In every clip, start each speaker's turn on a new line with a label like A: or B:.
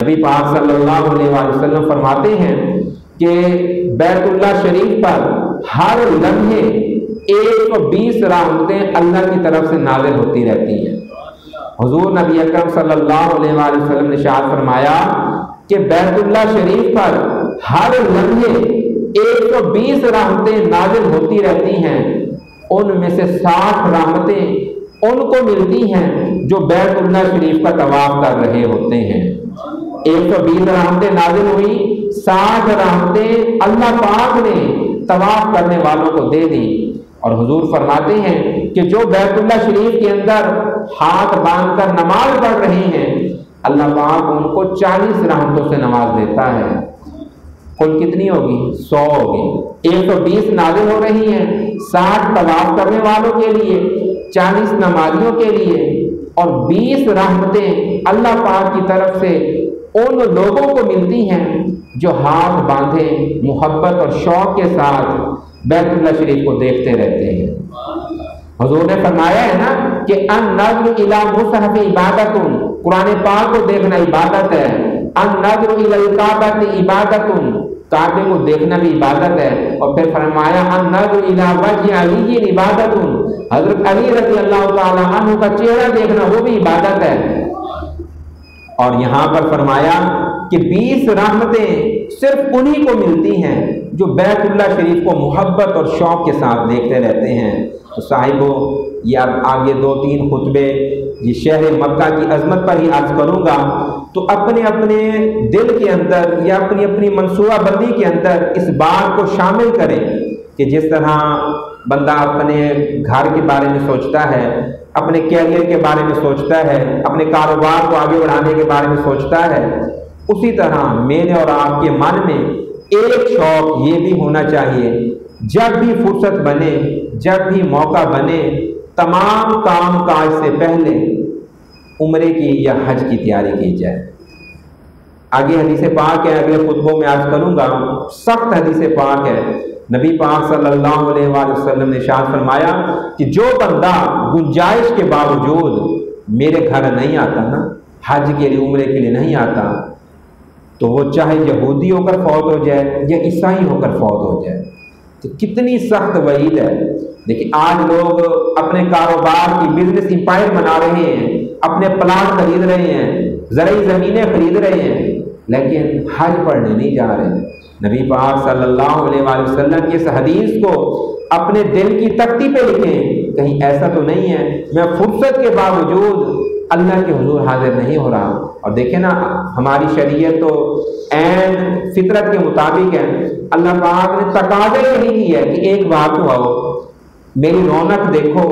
A: نبی پاک صلی اللہ علیہ وسلم فرماتے ہیں کہ بیت اللہ شریف پر ہر لمحے 120 رحمتیں اللہ کی طرف سے نازل ہوتی رہتی ہیں۔ حضور نبی اکرم صلی اللہ علیہ وسلم نے ارشاد فرمایا کہ بیت اللہ شریف پر ہر لمحے 120 رحمتیں نازل ہوتی رہتی ہیں، ان میں سے 60 رحمتیں ان کو ملتی ہیں جو بیت اللہ شریف کا طواف کر رہے ہوتے ہیں۔ 120 رحمتیں نازل ہوئی، 60 رحمتیں اللہ پاک نے طواف کرنے والوں کو دے دی۔ اور حضور فرماتے ہیں کہ جو بیت اللہ شریف کے اندر ہاتھ باندھ کر نماز پڑھ رہے ہیں، اللہ پاک ان کو 40 رحمتوں سے نواز دیتا ہے۔ کل کتنی ہوگی؟ 100 ہوگی۔ 120 نازل ہو رہی ہیں 60 طواف کرنے والوں کے لیے، 40 نمازیوں کے لیے، اور 20 رحمتیں اللہ پاک کی طرف سے ان لوگوں کو ملتی ہیں جو ہاتھ باندھے محبت اور شوق کے ساتھ بیت اللہ شریف کو دیکھتے رہتے ہیں۔ حضور نے فرمایا ہے نا کہ النظر الی مصحف عبادت، قرآن پاک کو دیکھنا عبادت ہے۔ النظر الی الکعبۃ عبادت، کعبے کو دیکھنا بھی عبادت ہے۔ اور پھر فرمایا النظر الی وجہ علی عبادت، حضرت علی رضی اللہ تعالی عنہ کا چہرہ دیکھنا وہ بھی عبادت ہے۔ اور یہاں پر فرمایا کہ 20 رحمتیں صرف انہی کو ملتی ہیں جو بیت اللہ شریف کو محبت اور شوق کے ساتھ دیکھتے رہتے ہیں۔ تو صاحبو، یہ اب آگے 2-3 خطبے یہ شہر مکہ کی عظمت پر ہی عرض کروں گا، تو اپنے اپنے دل کے اندر یا اپنی اپنی منصوبہ بندی کے اندر اس بات کو شامل کریں کہ جس طرح بندہ اپنے گھر کے بارے میں سوچتا ہے، اپنے کیریئر کے بارے میں سوچتا ہے، اپنے کاروبار کو آگے بڑھانے کے بارے میں سوچتا ہے، اسی طرح میرے اور آپ کے من میں ایک شوق یہ بھی ہونا چاہیے، جب بھی فرصت بنے، جب بھی موقع بنے، تمام کام کاج سے پہلے عمرے کی یا حج کی تیاری کی جائے۔ آگے حدیث پاک ہے، اگلے خطبوں میں عرض کروں گا، سخت حدیث پاک ہے۔ نبی پاک صلی اللہ علیہ وسلم نے ارشاد فرمایا کہ جو بندہ گنجائش کے باوجود میرے گھر نہیں آتا نا، حج کے لیے عمرے کے لیے نہیں آتا، تو وہ چاہے یہودی ہو کر فوت ہو جائے یا عیسائی ہو کر فوت ہو جائے۔ تو کتنی سخت وعید ہے۔ دیکھیں آج لوگ اپنے کاروبار کی بزنس امپائر بنا رہے ہیں، اپنے پلاٹ خرید رہے ہیں، زرعی زمینیں خرید رہے ہیں، لیکن حج پڑھنے نہیں جا رہے۔ نبی پاک صلی اللہ علیہ وآلہ وسلم کی اس حدیث کو اپنے دل کی تختی پہ لکھیں، کہیں ایسا تو نہیں ہے میں فرصت کے باوجود اللہ کے حضور حاضر نہیں ہو رہا۔ اور دیکھیں نا، ہماری شریعت تو عین فطرت کے مطابق ہے۔ اللہ پاک نے تقاضا یہی کی ہے کہ ایک بار تو آؤ، میری رونق دیکھو،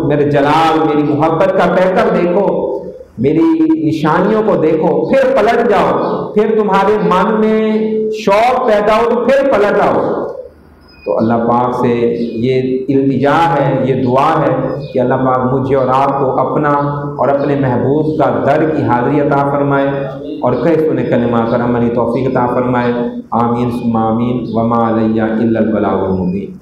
A: میرے جلال، میری محبت کا پیکر دیکھو، میری نشانیوں کو دیکھو، پھر پلٹ جاؤ، پھر تمہارے من میں شوق پیدا ہو تو پھر پلٹ آؤ۔ تو اللہ پاک سے یہ التجا ہے، یہ دعا ہے کہ اللہ پاک مجھے اور آپ کو اپنا اور اپنے محبوب کا در کی حاضری عطا فرمائے اور کہہ سنے کلمہ پر عملی توفیق عطا فرمائے۔ آمین ثم آمین، وما علیہ الا البلاغ المبین۔